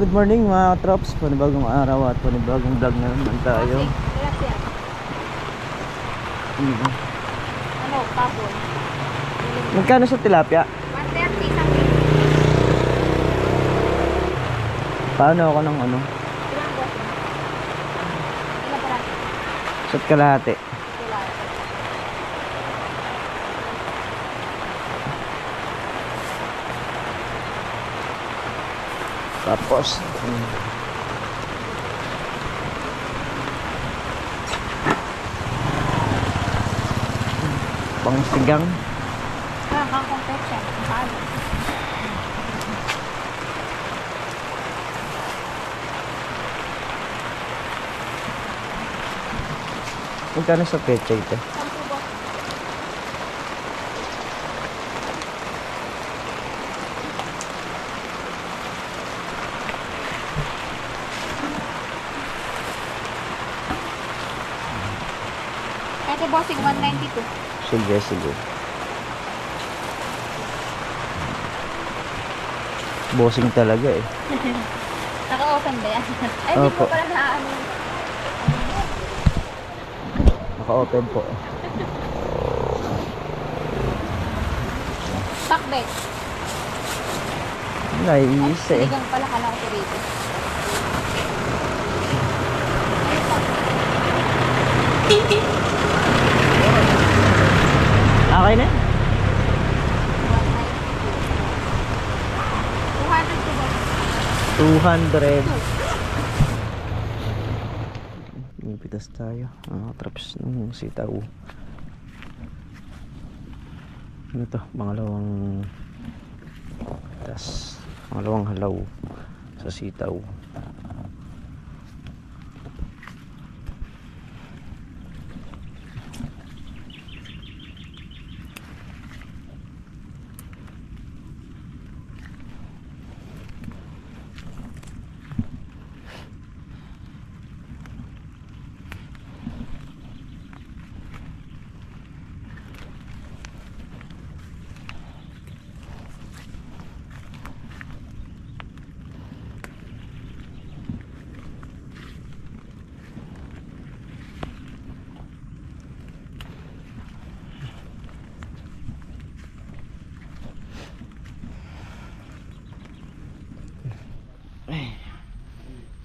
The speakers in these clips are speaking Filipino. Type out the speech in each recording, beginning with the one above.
good morning mga trops. Panibagong araw at panibagong vlog na naman tayo. Ano, baboy. Magkano sa tilapia? 130 isang kilo. Paano ako ng ano? Ilang boss? Ilang parati? Sat kalahati. Wala. Tapos pang sigang. Kangkong pecha. Paano? Magkano sa pecha ito? 10 boss. Ito bossing 192. Sige, sige. Bossing talaga eh. Naka-open ba yan? Ay, hindi Opo. ko pala naano. Naka-open po. Pakbet. Nice eh. Sinigang pala ka lang ito rito. Okay na? 200 to boss. 200. Pitas tayo. Traps ng sitaw. Ano to? Pangalawang pitas. Pangalawang halaw sa sitaw.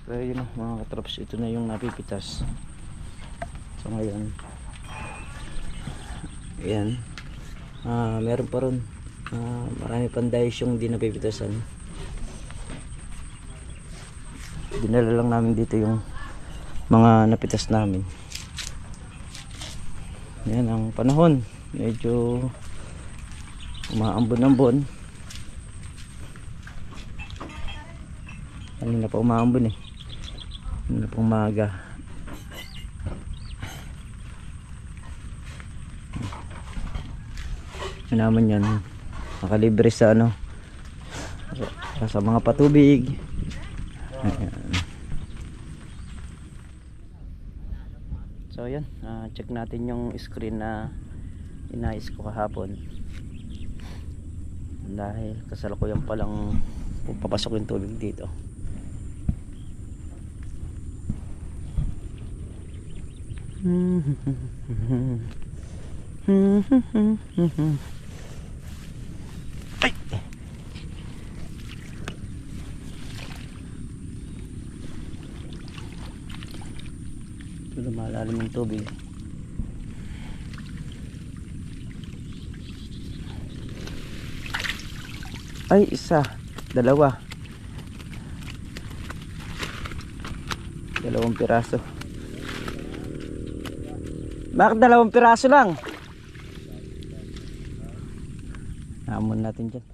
So yun mga katrops, ito na yung napipitas. So ngayon ayan, meron pa ron, marami pang dayos yung di napipitasan. Dinala lang namin dito yung mga napitas namin. Ayan ang panahon, medyo umaambon-ambon. Kanina pa umaambon eh. Ano pong maga. Ano naman yan, nakalibre sa ano, sa mga patubig. Ayan. So ayan, check natin yung screen na inayos ko kahapon, dahil kasalukuyan palang papasok yung tubig dito. Ay! Ito lumalalim yung tubig. Ay, isa, dalawa, dalawang piraso. Bakit dalawang piraso lang? Hamon natin dyan.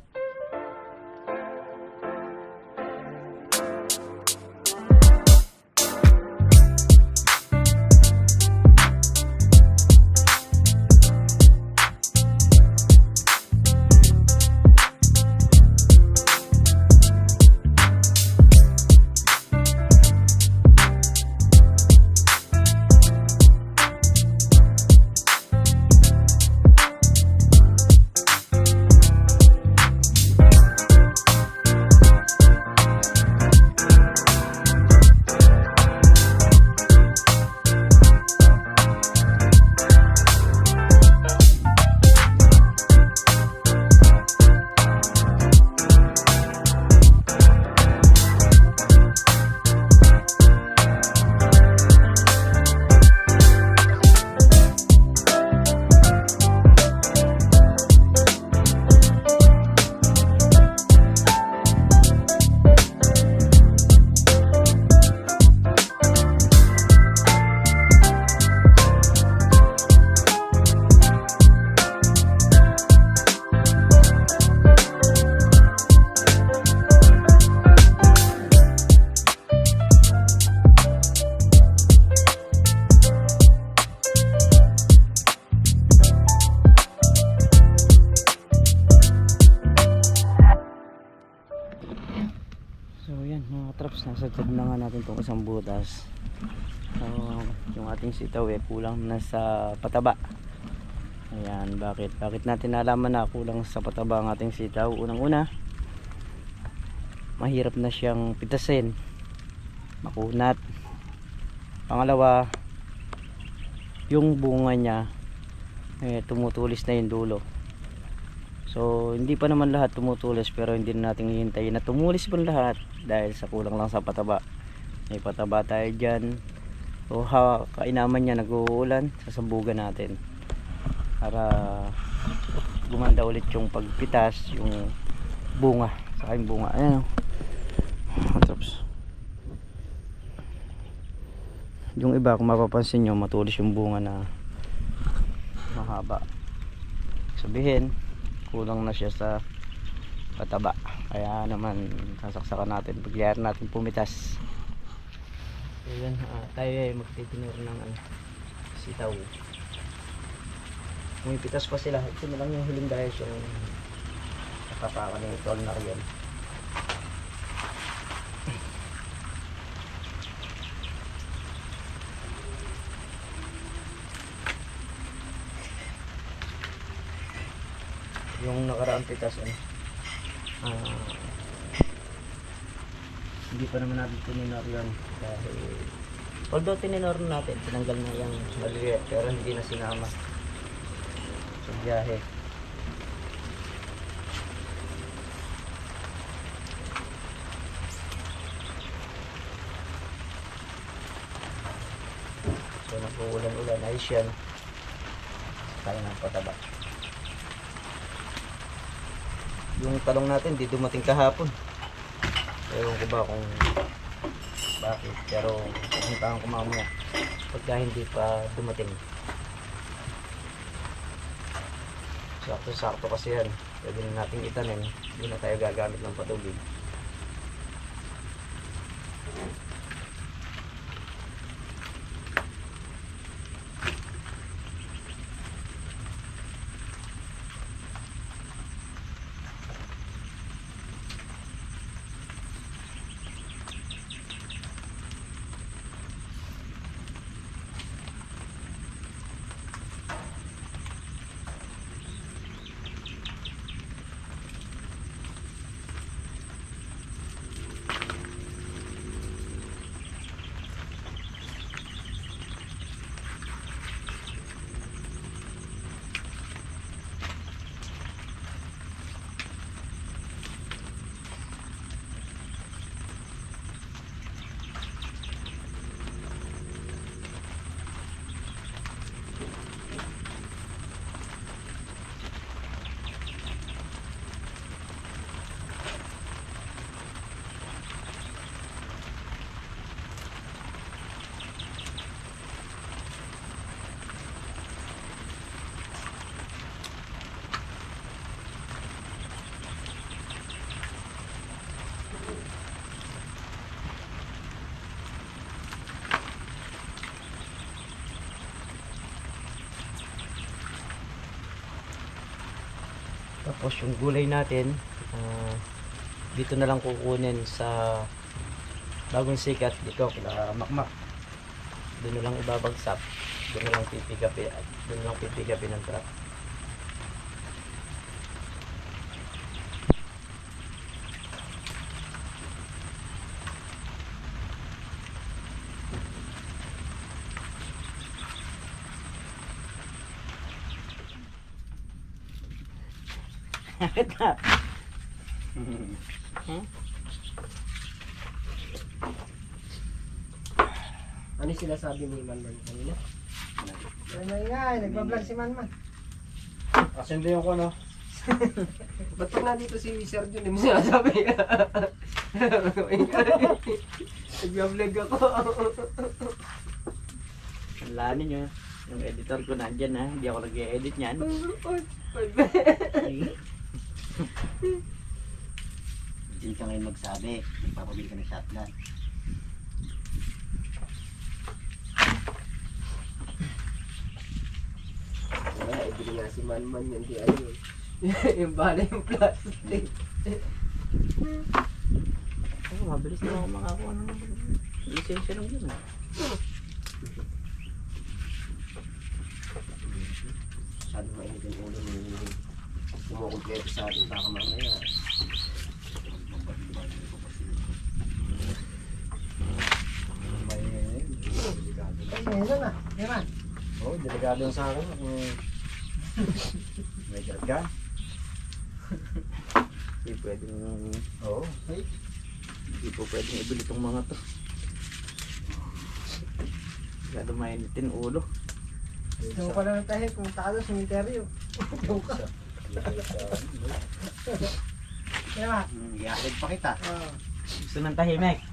nasagad na nga natin itong isang butas. So, yung ating sitaw kulang na sa pataba. Ayan, bakit natin nalaman na kulang sa pataba ang ating sitaw? Unang-una, mahirap na siyang pitasin, makunat. Pangalawa, yung bunga niya tumutulis na yung dulo. So hindi pa naman lahat tumutulis, pero hindi na natin hihintayin na tumulis pa lahat dahil sa kulang lang sa pataba. May pataba tayo dyan. So kainaman niya nag-uulan, sasambugan natin para gumanda ulit yung pagpitas, yung bunga, saka yung bunga. Ayan, tapos yung iba kung mapapansin nyo, matulis yung bunga na mahaba, sabihin kulang na siya sa pataba. Kaya naman sasaksakan natin, pagyayari natin pumitas. So yan, tayo ay magtitinur ng sitaw. Pumipitas pa sila, ito na lang yung huling dahil yung nakapakan ng tol na riyan. Yung nakaraang pitas hindi pa naman natin tininor yun dahil although tininor natin, tinanggal na yung maliliit pero hindi na sinama sa biyahe. So nag-uulan-ulan, ayos yan, kaya ng pataba. Yung talong natin di dumating kahapon, ewan ko ba kung bakit, pero pupuntahan ko mamaya pagka hindi pa dumating. Sakto-sakto kasi yan, pwede na natin itanim, hindi na tayo gagamit ng patubig. Tapos yung gulay natin, dito na lang kukunin sa Bagong Sikat, dito kila Makmak. Doon na lang ibabagsak, doon na lang pipigapin ng truck. Ano sinasabi ni Manman kanina? Ay nga, nagbablog si Manman. Asendo yung ko, no? Ba't pag nandito si Sir Jun, hindi mo sinasabi? Nagbablog ako. Alanin nyo, yung editor ko nandyan ha, hindi ako nag-e-edit nyan. Hindi ka ngayon magsabi, magpapabili ka ng shotgun. Wala, ibili nga si Manman yun, di ayun. Yung bala yung plastic. Mabilis na ako makakuha ng lisensya ng yun. Masyado mainit yung ulo ni kumukumpleto sa atin. Baka mamaya. Ay, meron na. Meron. Oo, delikado yung sa akin. May karga. Hindi pwedeng, Oo. hindi po pwedeng ibili itong mga to. Masyado mainitin ulo. Doon ka lang tayo kung talo sa cemetery. Doon ka. Meron. Iakid pa kita. Gusto ng tahimik.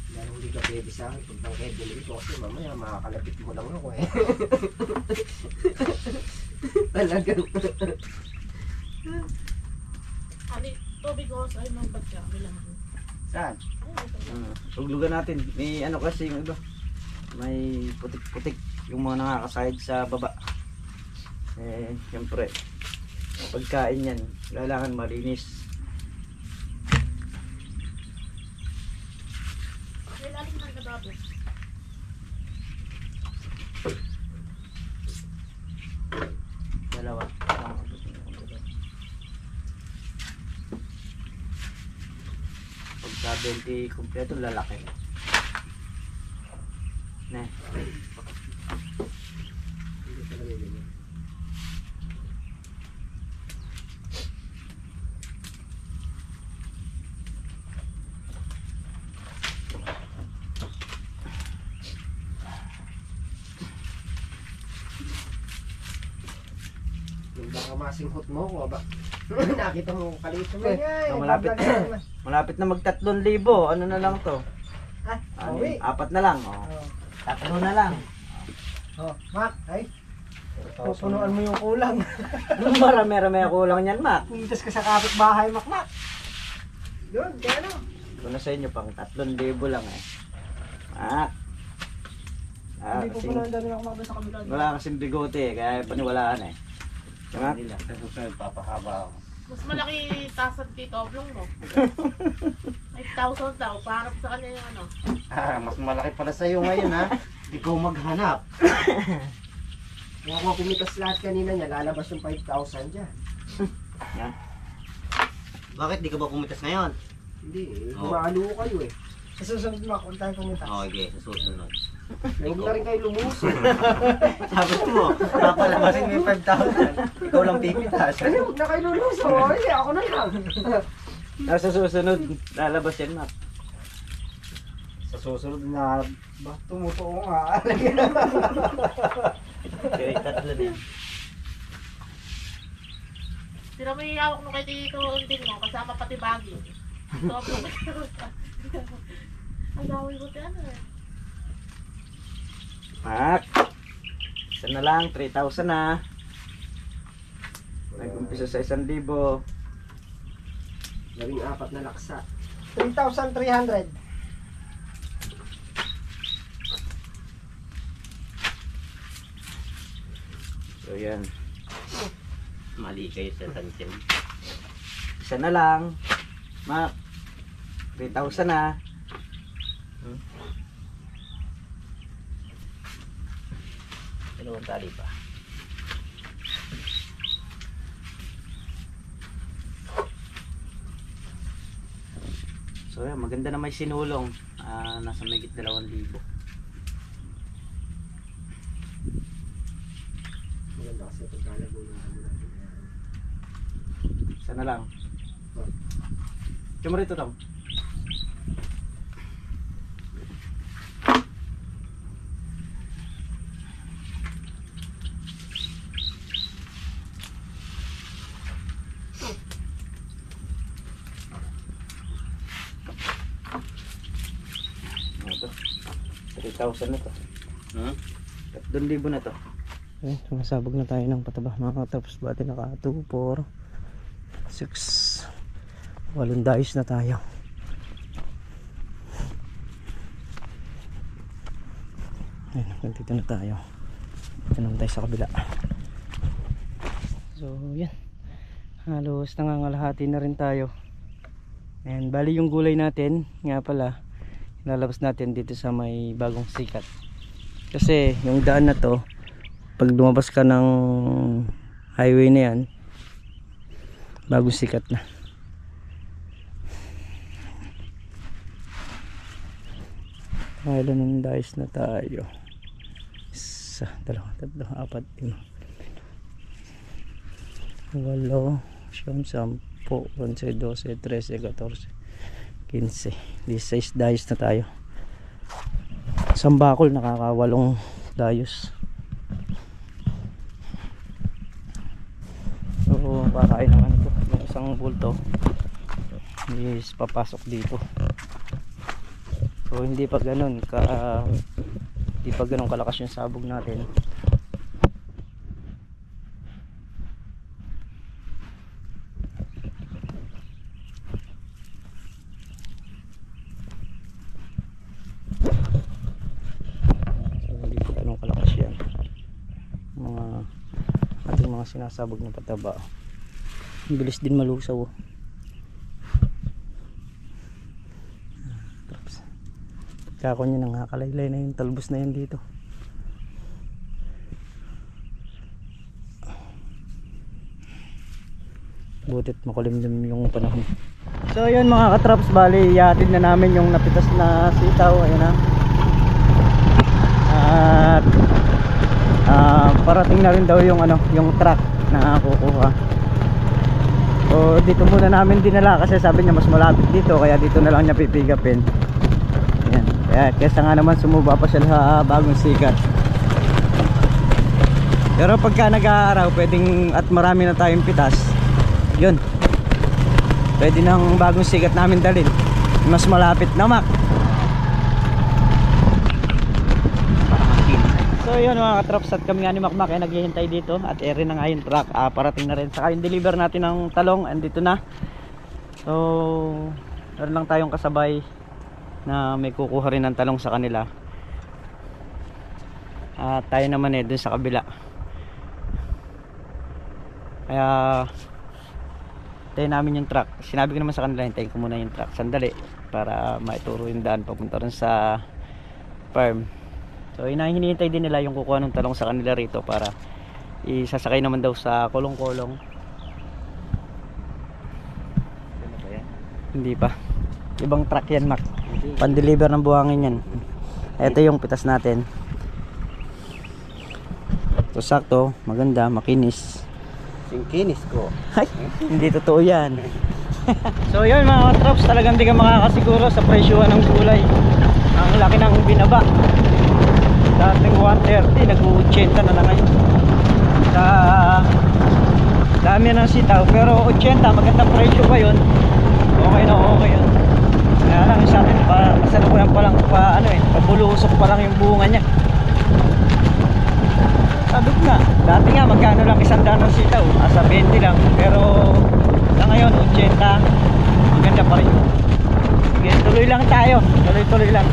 Dahil hindi ka pwede sa akin. Pag bang Edwin ko kasi mamaya makakalapit mo lang ako eh. Talagang. Ani, tubig ko sa inong bagya. Bilang mo. Saan? Uglugan natin. May ano kasi yung iba. May putik-putik yung mga nakakasahid sa baba. Eh, siyempre. Pagkain yan, kailangan malinis. May lalim ng kadabo. Dalawa. Pagka 20 kompleto, lalaki. Ne. Hindi talaga yun. Yung baka masinghot mo ko ba? Nakita mo kaliit mo eh. Malapit na mag 3,000. Ano na lang to? Ano, Uwi. 4 na lang. Oh. 3 na lang. Oh, Mac, ay. Pupunuan mo yung kulang. Marami-rami ako lang yan, Mac. Pumitas ka sa kapitbahay, Mac. Doon, kaya ano? Ito na sa inyo, pang 3,000 lang eh. Mac. Hindi pupunuan dami ako makabasa sa kabila. Wala kasing bigote eh, kaya paniwalaan eh. Mac. Nila. Sa susunod, papahaba ako. Mas malaki tasad dito, oblong mo. 8,000 daw, parang sa kanya yung ano. Mas malaki pala sa'yo ngayon ha. Ikaw maghanap. Kung ako kumitas lahat kanina niya, lalabas yung 5,000 dyan. Bakit di ka ba pumitas ngayon? Hindi eh, Oo. lumalo kayo eh. Sa susunod Mac, kung tayo kumitas. Okay, sa susunod. Huwag na rin kayo lumuso. Sabi mo, papalabasin mo yung 5,000. Ikaw lang pipitas. Huwag na kayo luluso. Hindi, ako na lang. Nasa susunod, lalabas yan, Mac. Sa susunod na, ba, tumutuo nga. Kaya 3 yan. Sila may hawak nung kay Tito Undin mo, kasama pati bagyo. So, oblong. Ang daway ko ti ano eh. Mac. Isa na lang, 3,000 na. Nag-umpisa sa 1,000. Gawing 4 na laksa. 3,300. So yan. Mali kayo sa tansin. Isa na lang. Mac. 3,000 na. Dalawang tali pa. So yan, maganda na may sinulong. Nasa megit 2,000. Maganda kasi itong kalago ng ano natin. Isa na lang. Tsuma rito lang. Ito. 3,000 na to. 3,000 na to. Okay, sumasabog na tayo ng pataba mga tapos bati naka 2, 4, 6, 8 dayos na tayo. Ayun, nandito na tayo. Dito naman tayo sa kabila. So yan, halos nangangalahati na rin tayo. And bali yung gulay natin nga pala lalabas natin dito sa may bagong sikat, kasi yung daan na to pag lumabas ka ng highway na yan, bagong sikat na. Ilan ng dice na tayo? Isa, dalawa, tatlo, apat, lima, 8, 9, 10, 11, 12, 13, 14, 15, 16 dice na tayo. Isang bakol nakakawalong dayos. So kakain naman ito yung isang bulto is papasok dito. So hindi pa ganun kalakas yung sabog natin. Sinasabog ng pataba, ang bilis din malusaw. Kako niya nakakalaylay na yung talbos na yan dito. Butit makulimlim yung panahon. So yun mga katraps, bali ihatid na namin yung napitas na sitaw. Ayun na. At parating na rin daw yung yung truck na kukuha. So dito muna namin dinala kasi sabi niya mas malapit dito, kaya dito na lang niya pipigapin. Ayan. Kaya kesa nga naman sumuba pa siya sa bagong sikat. Pero pagka nag-aaraw pwedeng at marami na tayong pitas, yun, pwede nang bagong sikat namin dalhin, mas malapit na mak. So yun mga katrops, at kami nga ni Makmak ay naghihintay dito at ere na nga yung truck, parating na rin. Saka yung deliver natin ng talong andito na. So meron lang tayong kasabay na may kukuha rin ng talong sa kanila, at tayo naman dun sa kabila. Kaya tayo namin yung truck. Sinabi ko naman sa kanila hintayin ko muna yung truck sandali para maituro yung daan papunta rin sa farm. So hinihintay din nila yung kukuha ng talong sa kanila rito para isasakay naman daw sa kolong-kolong. Hindi pa. Ibang truck yan, Mac. Pan-deliver ng buhangin yan. Ito yung pitas natin. So sakto, maganda, makinis. Singkinis ko. Ay, hindi totoo yan. So yun mga katrops, talagang di ka makakasiguro sa presyuhan ng gulay. Ang laki ng binaba. Dating 130, nag-80 na lang ngayon. Sa dami ng sitaw, pero 80, magandang presyo pa yun. Okay na okay yun. Kaya lang sa atin, masalukuyan pa lang, pabulusok pa lang yung bunga niya. Sabi ko nga, dati nga magkano lang 100 ng sitaw, asa 20 lang. Pero sa ngayon, 80, maganda pa rin. Sige, tuloy lang tayo, tuloy lang.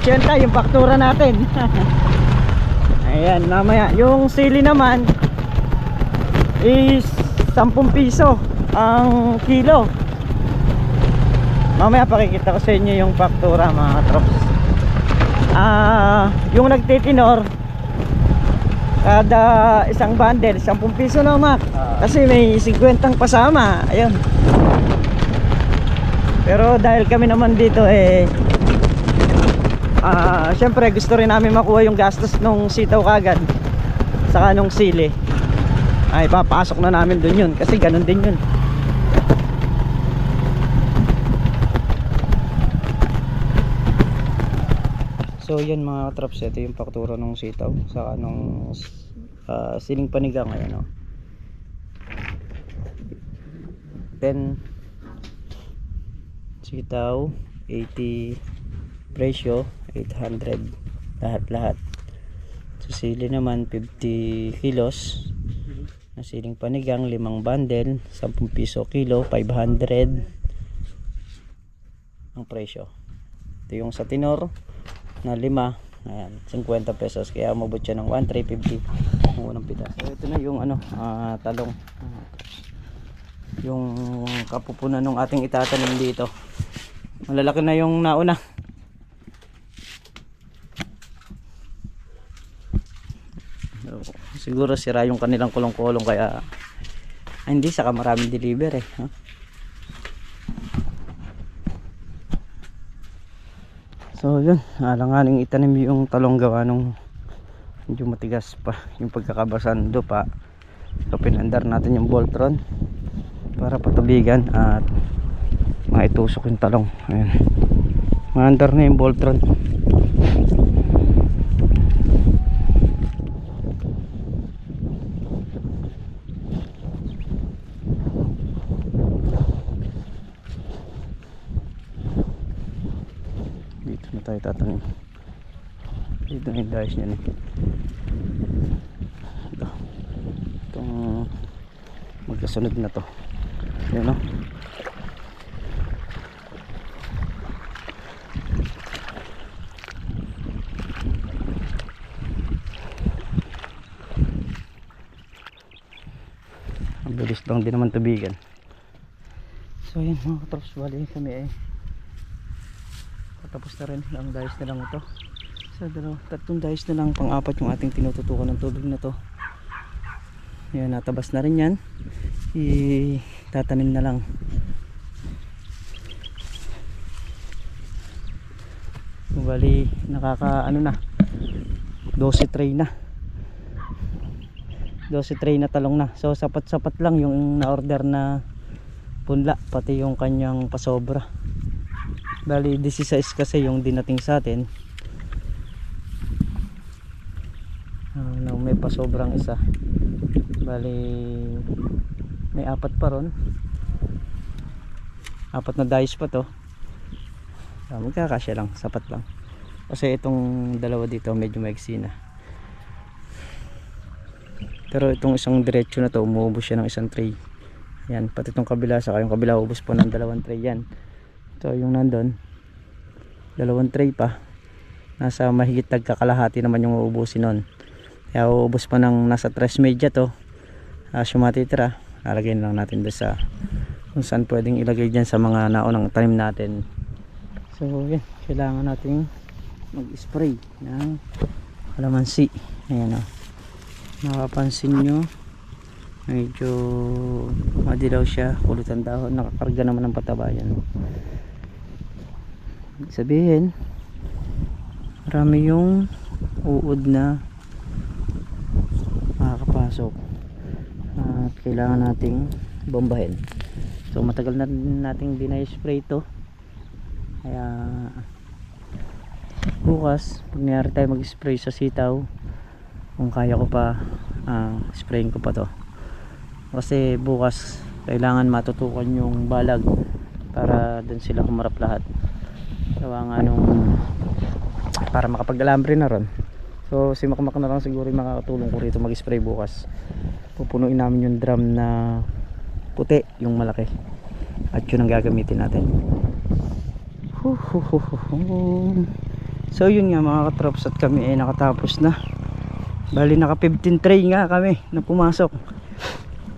Siyenta yung faktura natin. Ayan, mamaya yung sili naman is 10 piso ang kilo. Mamaya pakikita ko sa inyo yung faktura mga katrops. Yung nagtitinor kada isang bundle 10 piso na, Mac, kasi may 50 pasama. Ayun. Pero dahil kami naman dito syempre gusto rin namin makuha yung gastos nung sitaw kagad saka nung sili, ay papasok na namin dun yun kasi ganun din yun. So yan mga katrops, ito yung faktura nung sitaw saka nung siling panigang. Ayan, 10 sitaw, 80 presyo, 800 lahat. So sili naman 50 kilos na siling panigang, 5 bundle, 10 piso kilo, 500 ang presyo. Ito yung sa tinor na 5 Ayan, 50 pesos. Kaya umabot siya ng 1,350 ang unang pitas. So ito na yung talong. Yung kapupunan ng ating itatanim dito. Malalaki na yung nauna. So, siguro sira yung kanilang kulong-kulong kaya hindi saka maraming deliver eh. Huh? So yun, alanganing itanim yung talong gawa nung medyo matigas pa yung pagkakabasan do pa. So pinandar natin yung Voltron para patubigan at maitusok yung talong. Ayan, maandar na yung Voltron. Dito na tayo tatanim. Dito na yung dahis niya. Itong magkasunod na to. Ayan o. Ang bilis lang din naman tubigan. So yun mga katrops, bali kami tapos na rin ang dahis na lang ito. So tatlong dahis na lang, pang-apat yung ating tinututukan ng tubig na to. Ayan, natabas na rin yan. Tatanim na lang. Bali nakaka na 12 tray na 12 tray na talong na. So sapat-sapat lang yung na-order na punla, pati yung kanyang pasobra. Bali 16 kasi yung dinating sa atin. May pasobrang isa. Bali may 4 pa ron. 4 na dahis pa to. Magkakasya lang, sapat lang. Kasi itong dalawa dito medyo maiksi na. Pero itong isang diretso na to, umuubos siya ng isang tray. Yan, pati itong kabila, saka yung kabila ubos po ng 2 tray yan. So yung nandun 2 tray pa, nasa mahigit tagkakalahati naman yung uubusin nun. Kaya uubos pa ng nasa 3 media to. Yung matitira lalagay lang natin doon sa kung saan pwedeng ilagay dyan sa mga naunang tanim natin. So yan, kailangan natin mag-spray ng kalamansi. Ayan o, makapansin nyo medyo madilaw siya, kulot ang dahon, nakakarga naman ng pataba yan. Sabihin marami yung uod na makakapasok at kailangan nating bombahin. So matagal na nating dinay-spray ito, kaya bukas pag niyari tayo mag-spray sa sitaw, kung kaya ko pa sprayin ko pa to, kasi bukas kailangan matutukan yung balag para dun sila kumarap lahat. Gawa nga nung para makapag-alambre na ron. So si Makmak na lang siguro yung makakatulong ko rito mag-spray bukas. Pupunuin namin yung drum na puti, yung malaki, at yun ang gagamitin natin. So yun nga mga katrops, at kami ay nakatapos na. Bali naka 15 tray nga kami na pumasok.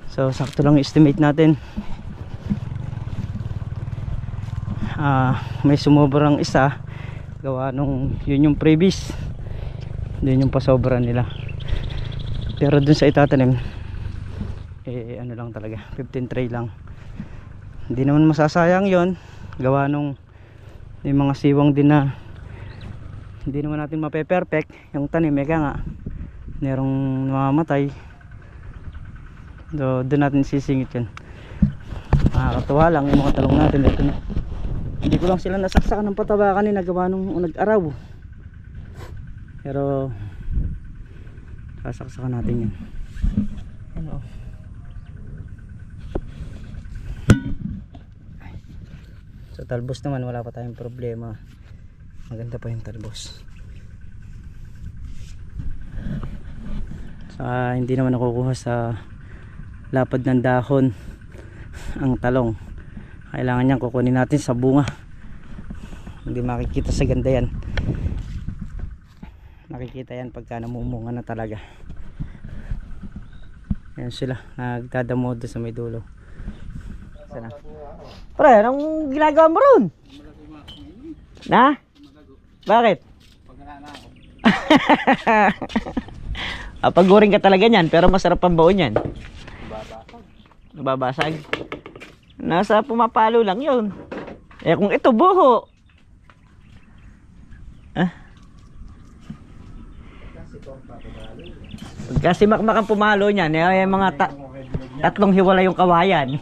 So sakto lang estimate natin. May sumubrang isa gawa nung yun yung previous, yun yung pasobra nila. Pero dun sa itatanim ano lang talaga, 15 tray lang. Hindi naman masasayang yon, gawa nung may mga siwang din na hindi naman natin mape-perfect yung tanim, eka nga merong mamamatay. So doon natin sisingit yun. Nakakatuwa lang yung mga talong natin dito na. Hindi ko lang sila nasaksakan ng pataba kanina gawa nung nag-araw, pero sasaksakan natin yun. Ano? Sa talbos naman wala pa tayong problema, maganda pa yung talbos. Hindi naman nakukuha sa lapad ng dahon ang talong. Kailangan niyang kukunin natin sa bunga, hindi makikita sa ganda yan. makikita yan pagka namumunga na talaga. Ayan sila, nagdadamo doon sa may dulo. Sana. Pre, anong ginagawa mo ron? Na? Bakit? Paguring ka talaga niyan, pero masarap ang baon yan. Nababasag. Nasa pumapalo lang yun. Eh kung ito buho. Kasi makmak ang pumalo niyan, eh mga tatlong hiwala yung kawayan.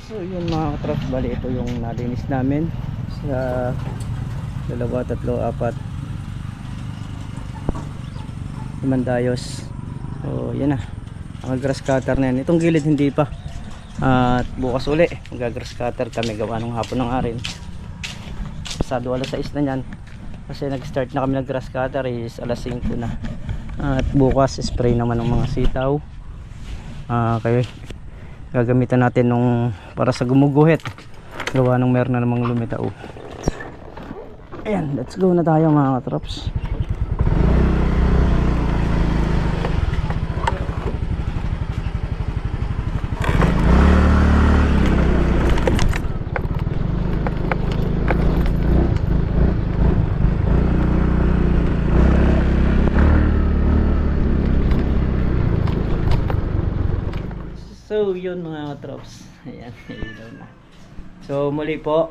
So yun mga katrops, bali ito yung nalinis namin sa 2, 3, 4 Himandayos. So yan na, ang grass cutter na yan. Itong gilid hindi pa, at bukas uli mag-grass cutter kami, gawa ng hapon ng arin. Pasado alas 6 na yan kasi nag-start na kami ng grass cutter, is alas 5 na. At bukas spray naman ng mga sitaw. Kaya gagamitan natin nung para sa gumuguhit, gawa nung meron na namang lumitao. Ayan, let's go na tayo mga katrops. So yun mga katrops, ayan, ilaw na. So muli po,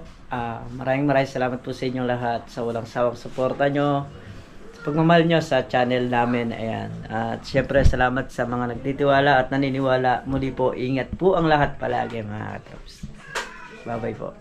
maraming salamat po sa inyong lahat sa walang sawang suporta nyo, sa pagmamahal nyo sa channel namin. Ayan, at syempre salamat sa mga nagtitiwala at naniniwala. Muli po, ingat po ang lahat palagi mga katrops. Bye bye po.